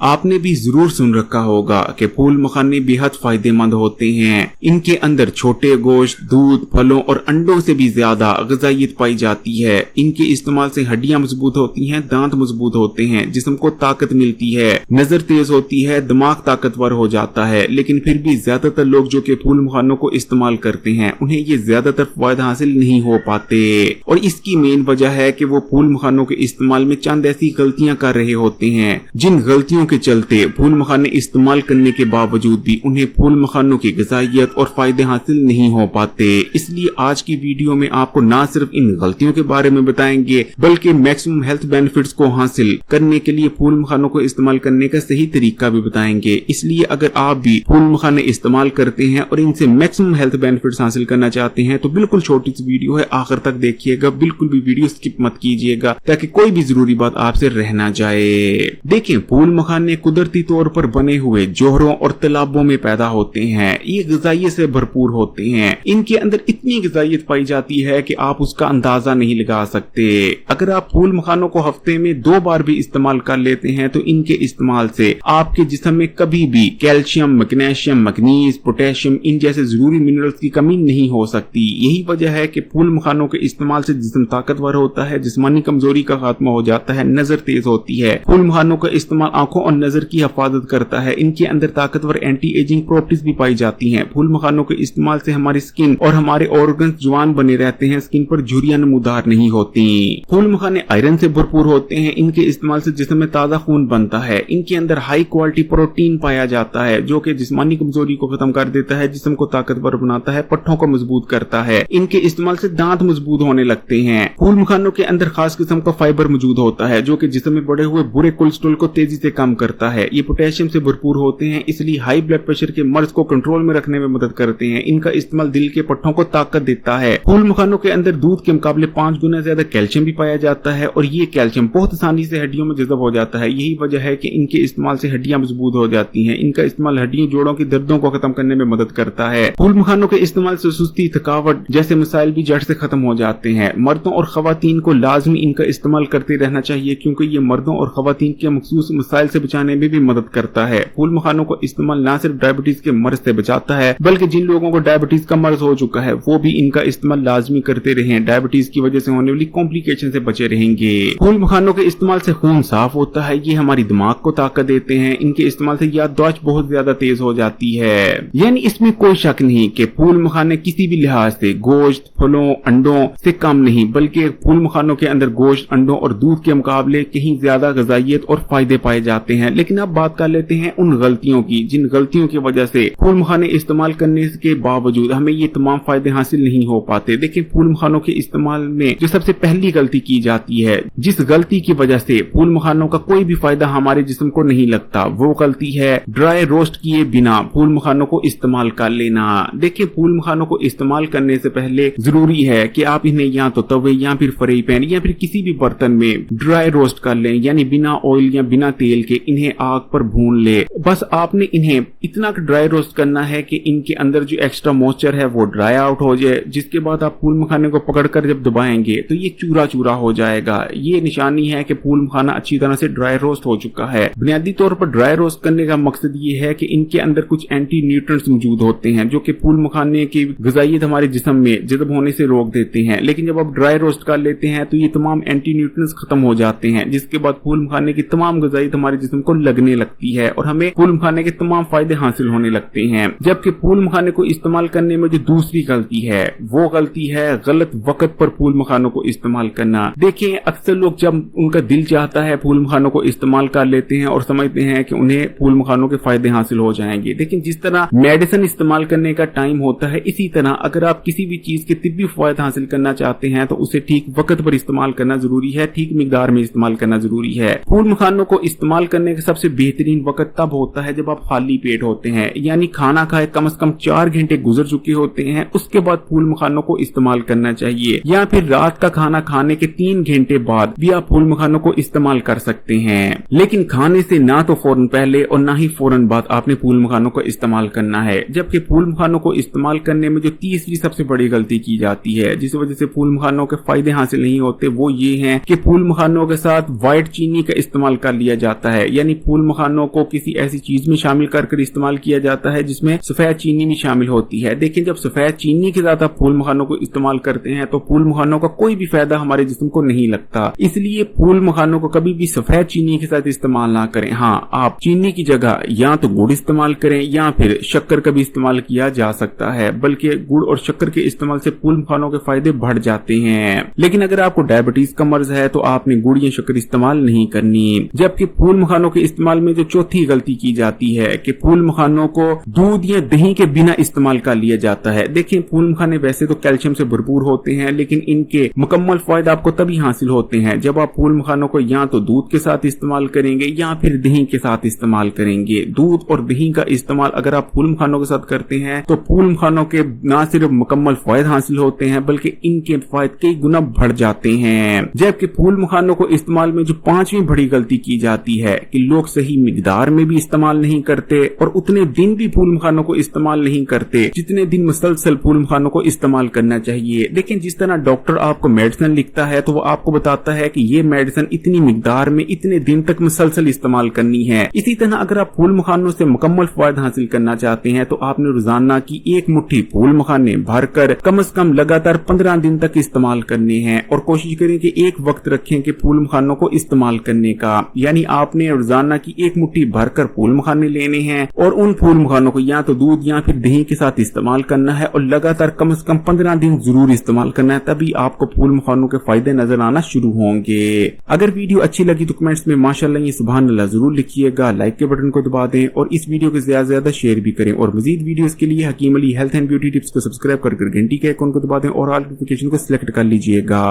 आपने भी जरूर सुन रखा होगा कि फूल मखाने बेहद फायदेमंद होते हैं। इनके अंदर छोटे गोश्त, दूध, फलों और अंडों से भी ज्यादा ग़िज़ाइयत पाई जाती है। इनके इस्तेमाल से हड्डियां मजबूत होती हैं, दांत मजबूत होते हैं, जिस्म को ताकत मिलती है, नजर तेज होती है, दिमाग ताकतवर हो जाता है। लेकिन फिर भी ज्यादातर लोग जो कि फूल मखानों को इस्तेमाल करते हैं, उन्हें ये ज्यादातर फायदा हासिल नहीं हो पाते। और इसकी मेन वजह है कि वो फूल मखानों के इस्तेमाल में चंद ऐसी गलतियां कर रहे होते हैं, जिन गलतियों के चलते फूल मखाने इस्तेमाल करने के बावजूद भी उन्हें फूल मखानों की ग़िज़ाइयत और फायदे हासिल नहीं हो पाते। इसलिए आज की वीडियो में आपको न सिर्फ इन गलतियों के बारे में बताएंगे, बल्कि मैक्सिमम हेल्थ बेनिफिट्स को हासिल करने के लिए फूल मखानों को इस्तेमाल करने का सही तरीका भी बताएंगे। इसलिए अगर आप भी फूल मखाने इस्तेमाल करते हैं और इनसे मैक्सिमम हेल्थ बेनिफिट्स हासिल करना चाहते हैं, तो बिल्कुल छोटी सी वीडियो है, आखिर तक देखिएगा, बिल्कुल भी वीडियो स्किप मत कीजिएगा ताकि कोई भी जरूरी बात आपसे रह ना जाए। देखिए, फूल मखाने कुदरती तौर पर बने हुए जोहरों और तालाबों में पैदा होते हैं। ये ग़िज़ाइयत से भरपूर होते हैं। इनके अंदर इतनी ग़िज़ाइयत पाई जाती है कि आप उसका अंदाजा नहीं लगा सकते। अगर आप फूल मखानों को हफ्ते में 2 बार भी इस्तेमाल कर लेते हैं, तो इनके इस्तेमाल से आपके जिस्म में कभी भी कैल्शियम, मैग्नीशियम, मैग्नीज, पोटेशियम, इन जैसे जरूरी मिनरल्स की कमी नहीं हो सकती। यही वजह है कि फूल मखानों के इस्तेमाल से जिस्म ताकतवर होता है, जिस्मानी कमजोरी का खात्मा हो जाता है, नजर तेज होती है। फूल मखानों का इस्तेमाल आंखों और नजर की हिफाजत करता है। इनके अंदर ताकतवर एंटी एजिंग प्रॉपर्टीज भी पाई जाती हैं। फूल मखानों के इस्तेमाल से हमारी स्किन और हमारे ऑर्गन्स जवान बने रहते हैं, स्किन पर झुर्रियां नमूदार नहीं होती। फूल मखाने आयरन से भरपूर होते हैं। इनके इस्तेमाल से जिस्म में ताजा खून बनता है। इनके अंदर हाई क्वालिटी प्रोटीन पाया जाता है, जो कि जिस्मानी कमजोरी को खत्म कर देता है, जिस्म को ताकतवर बनाता है, पट्टों को मजबूत करता है। इनके इस्तेमाल से दांत मजबूत होने लगते हैं। फूल मखानों के अंदर खास किस्म का फाइबर मौजूद होता है, जो कि जिस्म में बढ़े हुए बुरे कोलेस्ट्रॉल को तेजी से कम करता है। ये पोटेशियम से भरपूर होते हैं, इसलिए हाई ब्लड प्रेशर के मर्ज को कंट्रोल में रखने में मदद करते हैं। इनका इस्तेमाल दिल के पट्टों को ताकत देता है। फूल मखानों के अंदर दूध के मुकाबले 5 गुना ज्यादा कैल्शियम भी पाया जाता है, और ये कैल्शियम बहुत आसानी से हड्डियों में जज़ब हो जाता है। यही वजह है कि इनके इस्तेमाल से हड्डियां मजबूत हो जाती हैं। इनका इस्तेमाल हड्डियों, जोड़ों की दर्दों को खत्म करने में मदद करता है। फूल मखानों के इस्तेमाल से सुस्ती, थकावट जैसे मसाइल भी जड़ से खत्म हो जाते हैं। मर्दों और खवातीन को लाजमी इनका इस्तेमाल करते रहना चाहिए, क्योंकि ये मर्दों और खवातीन के मखसूस मसाइल से बचाने में भी मदद करता है। फूल मखानों को इस्तेमाल न सिर्फ डायबिटीज के मर्ज से बचाता है, बल्कि जिन लोगों को डायबिटीज का मर्ज हो चुका है, वो भी इनका इस्तेमाल लाजमी करते रहें। डायबिटीज की वजह से होने वाली कॉम्प्लिकेशन से बचे रहेंगे। फूल मखानों के इस्तेमाल से खून साफ होता है। ये हमारी दिमाग को ताकत देते हैं। इनके इस्तेमाल से याददाश्त बहुत ज्यादा तेज हो जाती है। यानी इसमें कोई शक नहीं कि फूल मखाने किसी भी लिहाज से गोश्त, फलों, अंडों से कम नहीं, बल्कि फूल मखानों के अंदर गोश्त, अंडों और दूध के मुकाबले कहीं ज्यादा ग़िज़ाइयत और फायदे पाए जाते हैं। लेकिन अब बात कर लेते हैं उन गलतियों की, जिन गलतियों की वजह से फूल मखाने इस्तेमाल करने के बावजूद हमें ये तमाम फायदे हासिल नहीं हो पाते। देखिए, फूल मखानों के इस्तेमाल में जो सबसे पहली गलती की जाती है, जिस गलती की वजह से फूल मखानों का कोई भी फायदा हमारे जिस्म को नहीं लगता, वो गलती है ड्राई रोस्ट किए बिना फूल मखानों को इस्तेमाल कर लेना। देखिए, फूल मखानों को इस्तेमाल करने से पहले जरूरी है कि आप इन्हें या तो तवे या फिर फ्राई पैन या फिर किसी भी बर्तन में ड्राई रोस्ट कर लें, यानी बिना ऑयल या बिना तेल के इन्हें आग पर भून ले। बस आपने इन्हें इतना ड्राई रोस्ट करना है कि इनके अंदर जो एक्स्ट्रा मॉइस्चर है वो ड्राई आउट हो जाए, जिसके बाद आप फूल मखाने को पकड़कर जब दबाएंगे तो ये चूरा चूरा हो जाएगा। ये निशानी है कि फूल मखाना अच्छी तरह से ड्राई रोस्ट हो चुका है। बुनियादी तौर पर ड्राई रोस्ट करने का मकसद ये है कि इनके अंदर कुछ एंटी न्यूट्रिएंट्स मौजूद होते हैं, जो कि फूल मखाने की ग़िज़ाइयत हमारे जिस्म में जज़ब होने से रोक देते हैं। लेकिन जब आप ड्राई रोस्ट कर लेते हैं तो ये तमाम एंटी न्यूट्रिएंट्स खत्म हो जाते हैं, जिसके बाद फूल मखाने की तमाम ग़िज़ाइयत हमारे जिस्म को लगने लगती है और हमें फूल मखाने के तमाम फायदे हासिल होने लगते हैं। जबकि फूल मखाने को इस्तेमाल करने में जो दूसरी गलती है, वो गलती है गलत वक्त पर फूल मखानों को इस्तेमाल करना। देखिए, अक्सर लोग जब उनका दिल चाहता है फूल मखानों को इस्तेमाल कर लेते हैं और समझते हैं कि उन्हें फूल मखानों के फायदे हासिल हो जाएंगे। लेकिन जिस तरह मेडिसिन इस्तेमाल करने का टाइम होता है, इसी तरह अगर आप किसी भी चीज के तिब्बी फायदा हासिल करना चाहते हैं तो उसे ठीक वक्त पर इस्तेमाल करना जरूरी है, ठीक मिकदार में इस्तेमाल करना जरूरी है। फूल मखानों को इस्तेमाल करने का सबसे बेहतरीन वक्त तब होता है जब आप खाली पेट होते हैं, यानी खाना खाए कम से कम 4 घंटे गुजर चुके होते हैं, उसके बाद फूल मखानों को इस्तेमाल करना चाहिए। या फिर रात का खाना खाने के 3 घंटे बाद भी आप फूल मखानों को इस्तेमाल कर सकते हैं। लेकिन खाने से ना तो फौरन पहले और ना ही फौरन बाद आपने फूल मखानों को इस्तेमाल करना है। जबकि फूल मखानों को इस्तेमाल करने में जो तीसरी सबसे बड़ी गलती की जाती है, जिस वजह से फूल मखानों के फायदे हासिल नहीं होते, वो ये है कि फूल मखानों के साथ व्हाइट चीनी का इस्तेमाल कर लिया जाता है। यानी फूल मखानों को किसी ऐसी चीज में शामिल कर इस्तेमाल किया जाता है जिसमें सफेद चीनी भी शामिल होती है। देखिए, जब सफेद चीनी के साथ आप फूल मखानों को इस्तेमाल करते हैं तो फूल मखानों का कोई भी फायदा हमारे जिस्म को नहीं लगता। इसलिए फूल मखानों को कभी भी सफेद चीनी के साथ इस्तेमाल ना करें। हाँ, आप चीनी की जगह या तो गुड़ इस्तेमाल करें या फिर शक्कर का भी इस्तेमाल किया जा सकता है, बल्कि गुड़ और शक्कर के इस्तेमाल से फूल मखानों के फायदे बढ़ जाते हैं। लेकिन अगर आपको डायबिटीज का मर्ज है तो आपने गुड़ या शक्कर इस्तेमाल नहीं करनी। जबकि फूल मखानों के इस्तेमाल में जो चौथी गलती की जाती है कि फूल मखानों को दूध या दही के बिना इस्तेमाल कर लिया जाता है। देखिए, फूल मखाने वैसे तो कैल्शियम से भरपूर होते हैं, लेकिन इनके मुकम्मल फायदे आपको तभी हासिल होते हैं जब आप फूल मखानों को या तो दूध के साथ इस्तेमाल करेंगे या फिर दही के साथ इस्तेमाल करेंगे। दूध और दही का इस्तेमाल अगर आप फूल मखानों के साथ करते हैं तो फूल मखानों के न सिर्फ मुकम्मल फायदे हासिल होते हैं बल्कि इनके फायदे कई गुना बढ़ जाते हैं। जबकि फूल मखानों को इस्तेमाल में जो पांचवी बड़ी गलती की जाती है कि लोग सही मिकदार में भी इस्तेमाल नहीं करते और उतने दिन भी फूल मखानों को इस्तेमाल नहीं करते जितने दिन मुसलसल फूल मखानों को इस्तेमाल करना चाहिए। लेकिन जिस तरह डॉक्टर आपको मेडिसिन लिखता है तो वो आपको बताता है कि ये मेडिसिन इतनी मिकदार में इतने दिन तक मुसलसल इस्तेमाल करनी है। इसी तरह अगर आप फूल मखानों से मुकम्मल फायदा हासिल करना चाहते हैं तो आपने रोजाना की एक मुट्ठी फूल मखाने भरकर कम से कम लगातार 15 दिन तक इस्तेमाल करने हैं और कोशिश करें कि एक वक्त रखें कि फूल मखानों को इस्तेमाल करने का, यानी आपने रोजाना की एक मुट्ठी भरकर फूल मखाने लेने हैं और उन फूल मखानों को या तो दूध या फिर दही के साथ इस्तेमाल करना है और लगातार कम से कम 15 दिन जरूर इस्तेमाल करना है, तभी आपको फूल मखानों के फायदे नजर आना शुरू होंगे। अगर वीडियो अच्छी लगी तो कमेंट्स में माशाअल्लाह ये सुभान अल्लाह जरूर लिखिएगा, लाइक के बटन को दबा दें और इस वीडियो को ज्यादा से ज्यादा शेयर भी करें और मजीद वीडियोस के लिए Hakeem Ali health and beauty tips को सब्सक्राइब कर घंटी के आइकन को दबा दें और ऑल नोटिफिकेशन को सिलेक्ट कर लीजिएगा।